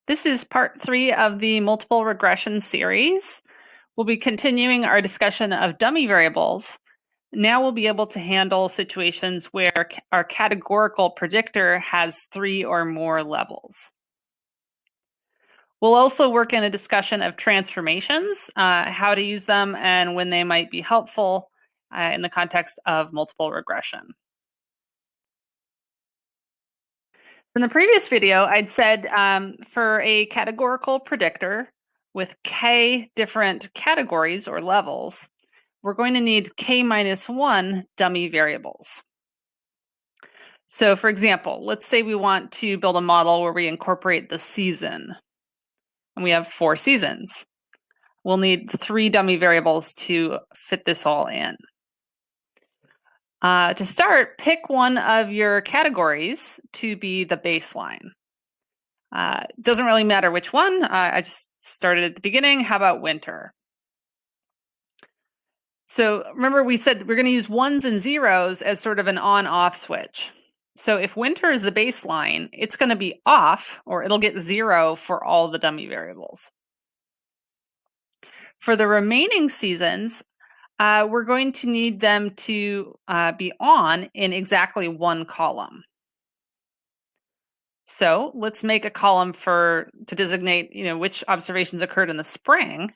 This is part 3 of the multiple regression series. We'll be continuing our discussion of dummy variables. Now we'll be able to handle situations where our categorical predictor has 3 or more levels. We'll also work in a discussion of transformations, how to use them, and when they might be helpful in the context of multiple regression. In the previous video, I'd said for a categorical predictor with k different categories or levels, we're going to need k minus 1 dummy variables. So for example, let's say we want to build a model where we incorporate the season. And we have 4 seasons. We'll need 3 dummy variables to fit this all in. To start, pick one of your categories to be the baseline. Doesn't really matter which one. I just started at the beginning. How about winter? So remember we said we're going to use ones and zeros as sort of an on-off switch. So if winter is the baseline, it's going to be off, or it'll get 0 for all the dummy variables. For the remaining seasons, we're going to need them to be on in exactly one column. So let's make a column to designate, which observations occurred in the spring.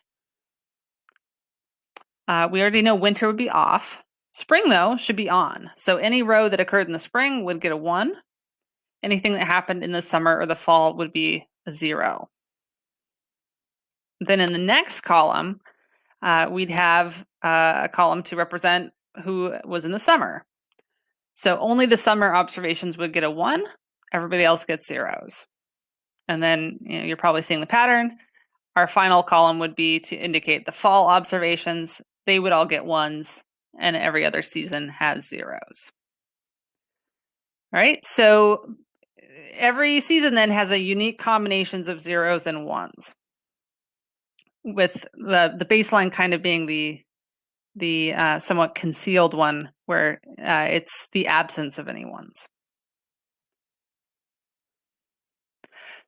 We already know winter would be off. Spring, though, should be on. So any row that occurred in the spring would get a 1. Anything that happened in the summer or the fall would be a 0. Then in the next column, we'd have a column to represent who was in the summer. So only the summer observations would get a 1. Everybody else gets 0s. And then you're probably seeing the pattern. Our final column would be to indicate the fall observations. They would all get 1s, and every other season has 0s. All right, so every season then has a unique combinations of 0s and 1s, with the baseline kind of being the somewhat concealed one, where it's the absence of any 1s.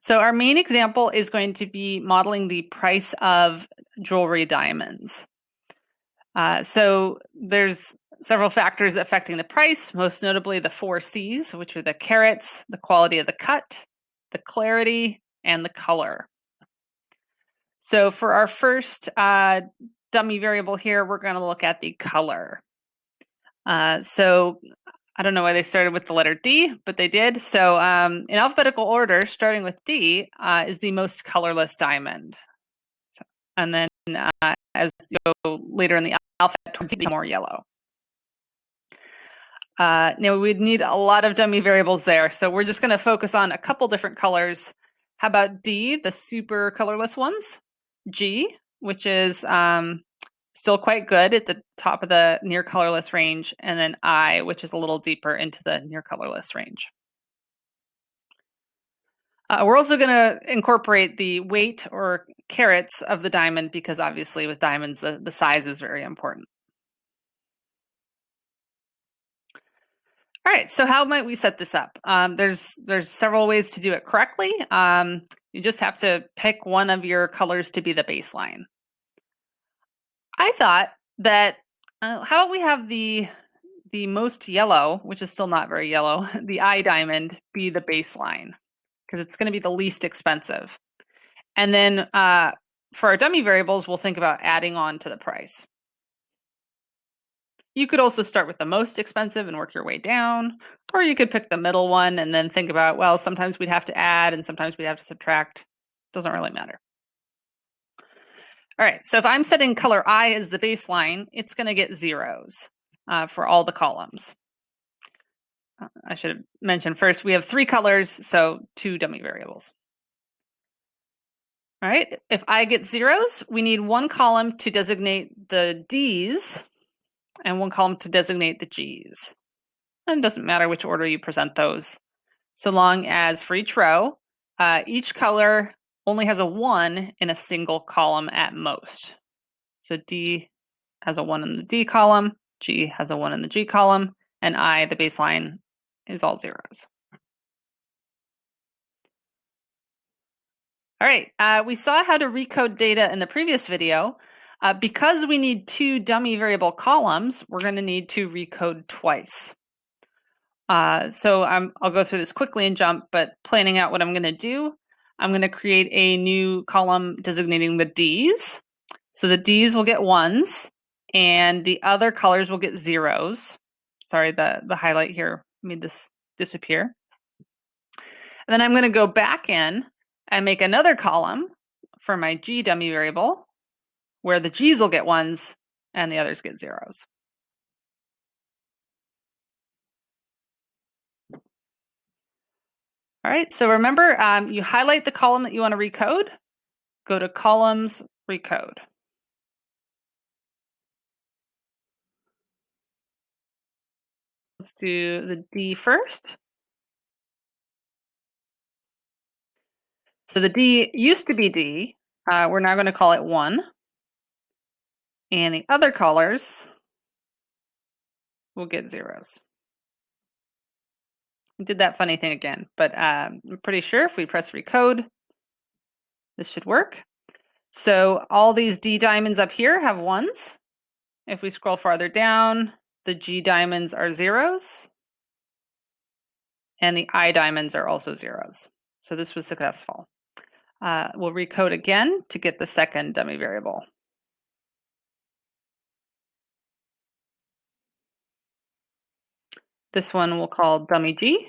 So our main example is going to be modeling the price of jewelry diamonds. So there's several factors affecting the price, most notably the 4 C's, which are the carats, the quality of the cut, the clarity, and the color. So for our first dummy variable here, we're going to look at the color. So I don't know why they started with the letter D, but they did. So in alphabetical order, starting with D is the most colorless diamond. And then as you go later in the alphabet, towards D, more yellow. Now we'd need a lot of dummy variables there. So we're just going to focus on a couple different colors. How about D, the super colorless ones? G, which is still quite good at the top of the near colorless range, and then I, which is a little deeper into the near colorless range. We're also going to incorporate the weight or carats of the diamond, because obviously with diamonds, the size is very important. All right, so how might we set this up? There's several ways to do it correctly. You just have to pick one of your colors to be the baseline. I thought that, how about we have the most yellow, which is still not very yellow, the I diamond, be the baseline, because it's going to be the least expensive. And then for our dummy variables, we'll think about adding on to the price. You could also start with the most expensive and work your way down, or you could pick the middle one and then think about, well, sometimes we'd have to add and sometimes we'd have to subtract. Doesn't really matter. All right, so if I'm setting color I as the baseline, it's going to get 0s for all the columns. I should have mentioned first, we have 3 colors, so 2 dummy variables. All right, if I get 0s, we need 1 column to designate the D's and 1 column to designate the G's. And it doesn't matter which order you present those, so long as for each row, each color only has a 1 in a single column at most. So D has a 1 in the D column, G has a 1 in the G column, and I, the baseline, is all 0s. All right, we saw how to recode data in the previous video. Because we need two dummy variable columns, we're going to need to recode twice. So I'll go through this quickly and jump, but planning out what I'm going to do, I'm going to create a new column designating the Ds. So the Ds will get 1s, and the other colors will get 0s. Sorry, the highlight here made this disappear. And then I'm going to go back in and make another column for my G dummy variable, where the G's will get 1s and the others get 0s. All right, so remember, you highlight the column that you want to recode, go to Columns, Recode. Let's do the D first. So the D used to be D. We're now going to call it 1. And the other colors will get 0s. I did that funny thing again, but I'm pretty sure if we press Recode, this should work. So all these D diamonds up here have 1s. If we scroll farther down, the G diamonds are 0s. And the I diamonds are also 0s. So this was successful. We'll recode again to get the second dummy variable. This one we'll call dummy G,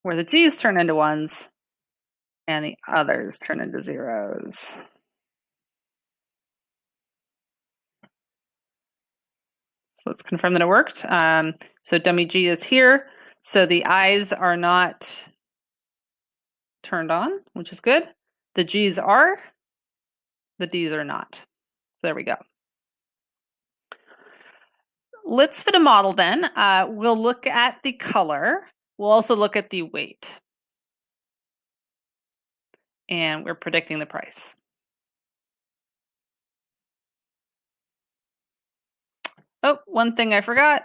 where the G's turn into 1s and the others turn into 0s. So let's confirm that it worked. So dummy G is here. So the I's are not turned on, which is good. The G's are, the D's are not. So there we go. Let's fit a model then. We'll look at the color. We'll also look at the weight. And we're predicting the price. Oh, one thing I forgot.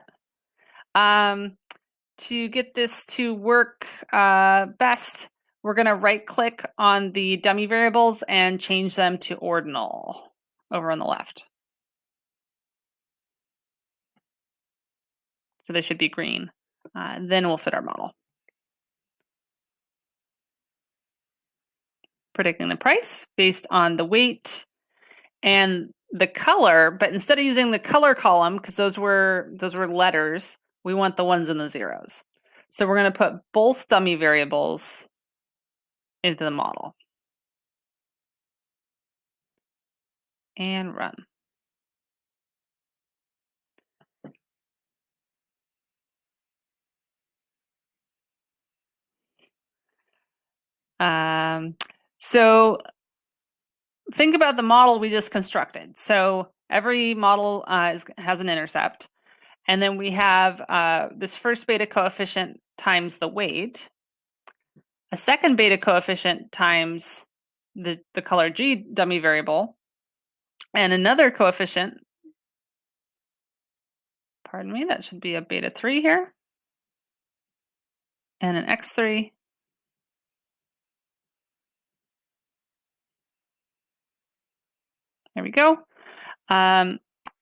To get this to work best, we're going to right click on the dummy variables and change them to ordinal over on the left. So they should be green. Then we'll fit our model. Predicting the price based on the weight and the color, but instead of using the color column, because those were letters, we want the 1s and the 0s. So we're going to put both dummy variables into the model. And run. So think about the model we just constructed. So every model has an intercept. And then we have this first beta coefficient times the weight, a second beta coefficient times the color G dummy variable, and another coefficient, pardon me, that should be a beta 3 here, and an X3, there we go.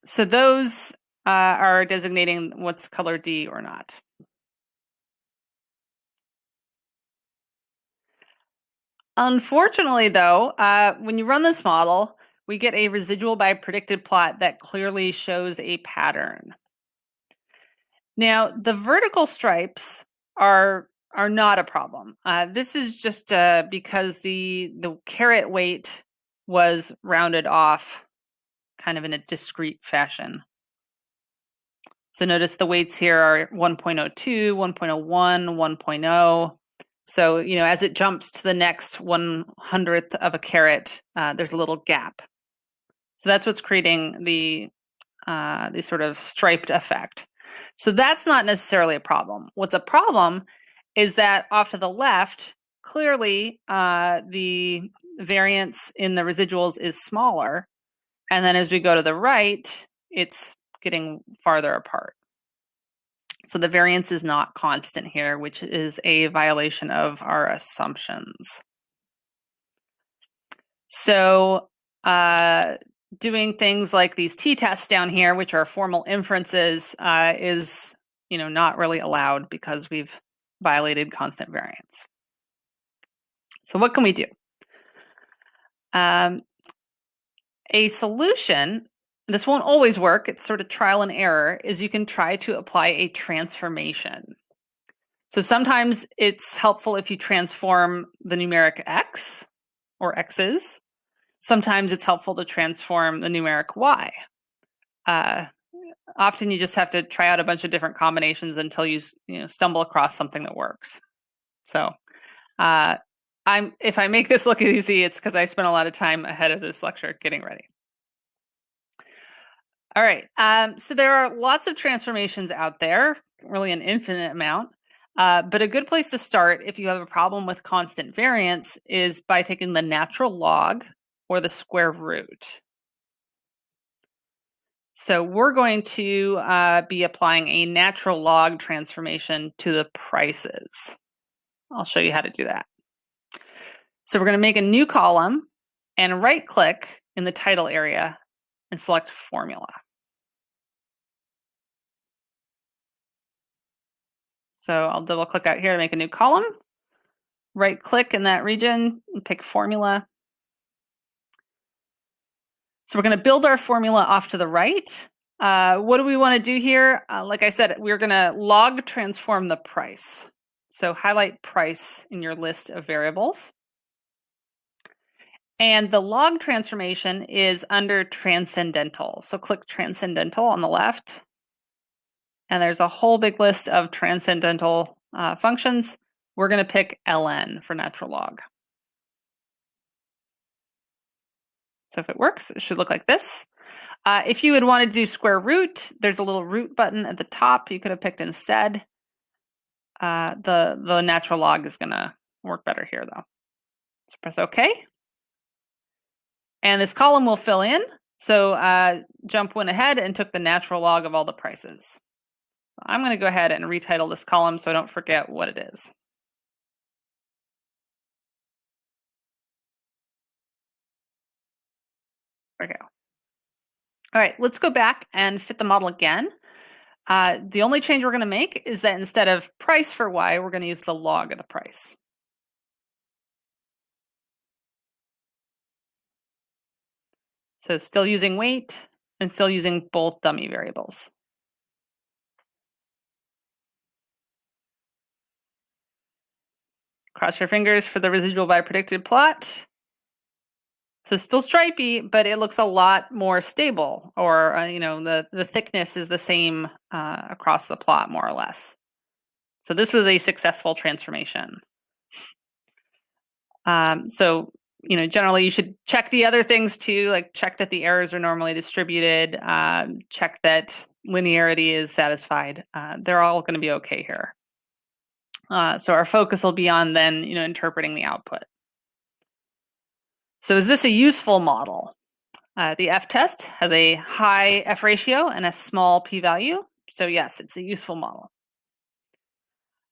So those are designating what's color D or not. Unfortunately, though, when you run this model, we get a residual by predicted plot that clearly shows a pattern. Now, the vertical stripes are not a problem. This is just because the caret weight was rounded off kind of in a discrete fashion. So notice the weights here are 1.02, 1.01, 1.0. So, as it jumps to the next 1/100th of a caret, there's a little gap. So that's what's creating the sort of striped effect. So that's not necessarily a problem. What's a problem is that off to the left, clearly the variance in the residuals is smaller. And then as we go to the right, it's getting farther apart. So the variance is not constant here, which is a violation of our assumptions. So doing things like these t-tests down here, which are formal inferences, is not really allowed because we've violated constant variance. So what can we do? A solution, this won't always work, it's sort of trial and error, is you can try to apply a transformation. So sometimes it's helpful if you transform the numeric x or x's. Sometimes it's helpful to transform the numeric y. Often you just have to try out a bunch of different combinations until you stumble across something that works. So if I make this look easy, it's because I spent a lot of time ahead of this lecture getting ready. All right, so there are lots of transformations out there, really an infinite amount. But a good place to start if you have a problem with constant variance is by taking the natural log or the square root. So we're going to be applying a natural log transformation to the prices. I'll show you how to do that. So we're going to make a new column and right-click in the title area and select Formula. So I'll double-click out here to make a new column. Right-click in that region and pick Formula. So we're going to build our formula off to the right. What do we want to do here? Like I said, we're going to log transform the price. So highlight price in your list of variables. And the log transformation is under transcendental. So click transcendental on the left. And there's a whole big list of transcendental functions. We're going to pick ln for natural log. So if it works, it should look like this. If you would want to do square root, there's a little root button at the top you could have picked instead. The natural log is going to work better here, though. So press OK. And this column will fill in. So Jump went ahead and took the natural log of all the prices. I'm going to go ahead and retitle this column so I don't forget what it is. There we go. All right, let's go back and fit the model again. The only change we're going to make is that instead of price for y, we're going to use the log of the price. So still using weight and still using both dummy variables. Cross your fingers for the residual by predicted plot. So still stripy, but it looks a lot more stable, or the thickness is the same across the plot more or less. So this was a successful transformation. So generally you should check the other things too, like check that the errors are normally distributed, check that linearity is satisfied. They're all going to be okay here. So our focus will be on then interpreting the output. So is this a useful model? The f-test has a high f-ratio and a small p-value. So yes, it's a useful model.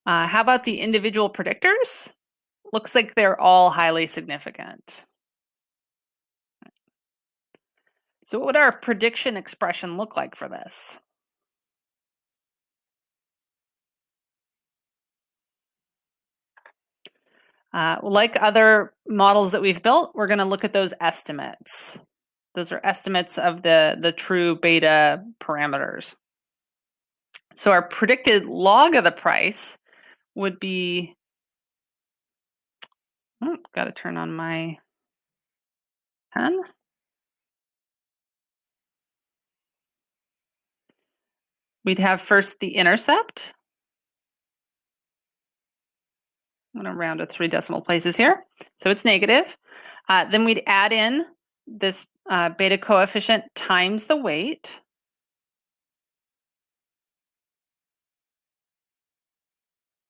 How about the individual predictors? Looks like they're all highly significant. So what would our prediction expression look like for this? Like other models that we've built, we're going to look at those estimates. Those are estimates of the true beta parameters. So our predicted log of the price would be, got to turn on my pen. We'd have first the intercept. I'm going to round to 3 decimal places here. So it's negative. Then we'd add in this beta coefficient times the weight.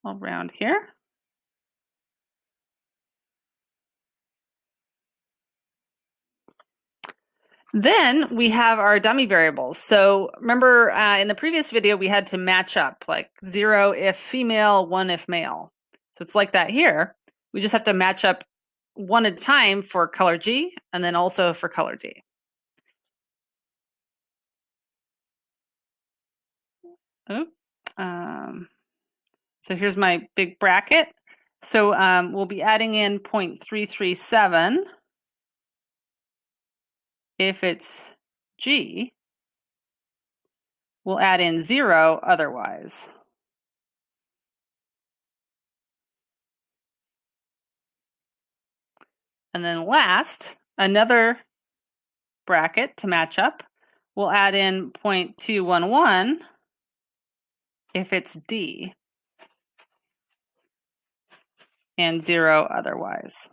I'll round here. Then we have our dummy variables. So remember in the previous video, we had to match up like 0 if female, 1 if male. So it's like that here. We just have to match up one at a time for color G and then also for color D. Oh, so here's my big bracket. So we'll be adding in 0.337 if it's G. We'll add in 0 otherwise. And then last, another bracket to match up. We'll add in 0.211 if it's D and 0 otherwise.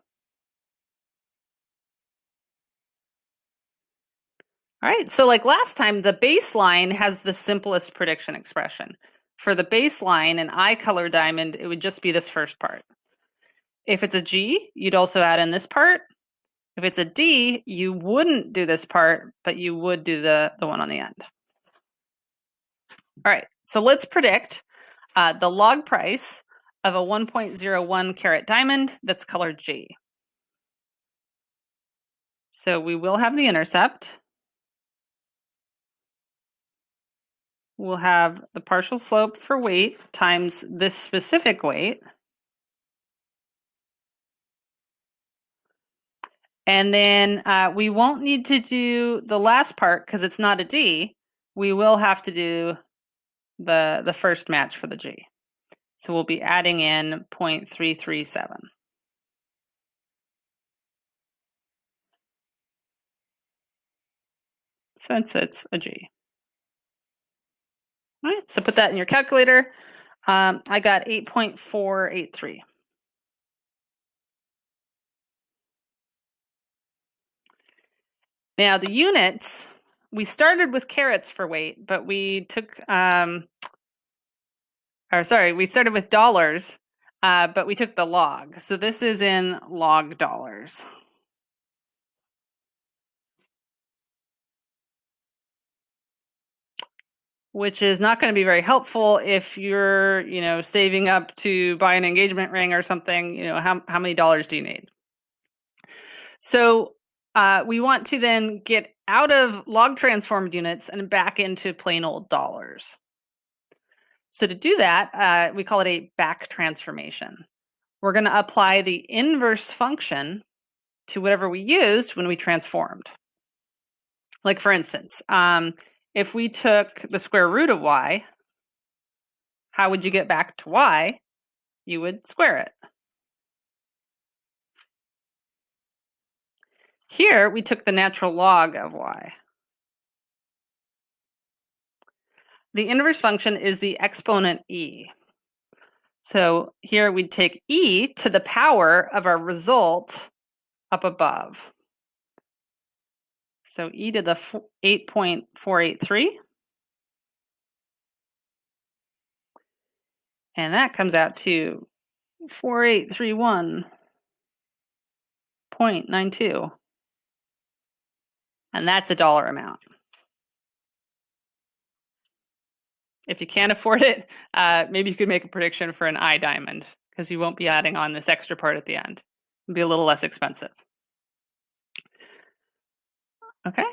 All right, so like last time, the baseline has the simplest prediction expression. For the baseline, an eye color diamond, it would just be this first part. If it's a G, you'd also add in this part. If it's a D, you wouldn't do this part, but you would do the one on the end. All right, so let's predict the log price of a 1.01 carat diamond that's colored G. So we will have the intercept. We'll have the partial slope for weight times this specific weight. And then we won't need to do the last part because it's not a D. We will have to do the first match for the G. So we'll be adding in 0.337. Since it's a G. All right, so put that in your calculator. I got 8.483. Now the units, we started with carats for weight, but we took, we started with dollars, but we took the log. So this is in log dollars. Which is not going to be very helpful if you're, saving up to buy an engagement ring or something. How many dollars do you need? So we want to then get out of log transformed units and back into plain old dollars. So to do that, we call it a back transformation. We're going to apply the inverse function to whatever we used when we transformed. Like for instance, if we took the square root of y, how would you get back to y? You would square it. Here, we took the natural log of y. The inverse function is the exponent e. So here we'd take e to the power of our result up above. So e to the 8.483. And that comes out to 4831.92. And that's a dollar amount. If you can't afford it, maybe you could make a prediction for an eye diamond because you won't be adding on this extra part at the end. It'll be a little less expensive. Okay.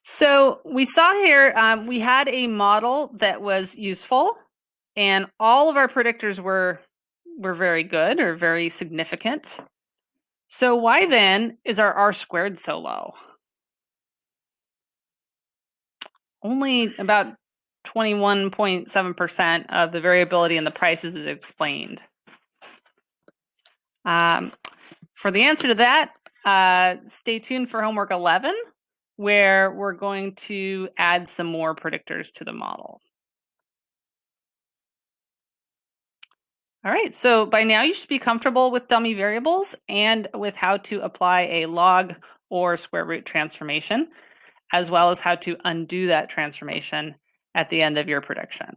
So we saw here, we had a model that was useful and all of our predictors were very good or very significant. So why then is our R squared so low? Only about 21.7% of the variability in the prices is explained. For the answer to that, stay tuned for homework 11, where we're going to add some more predictors to the model. All right, so by now you should be comfortable with dummy variables and with how to apply a log or square root transformation, as well as how to undo that transformation at the end of your prediction.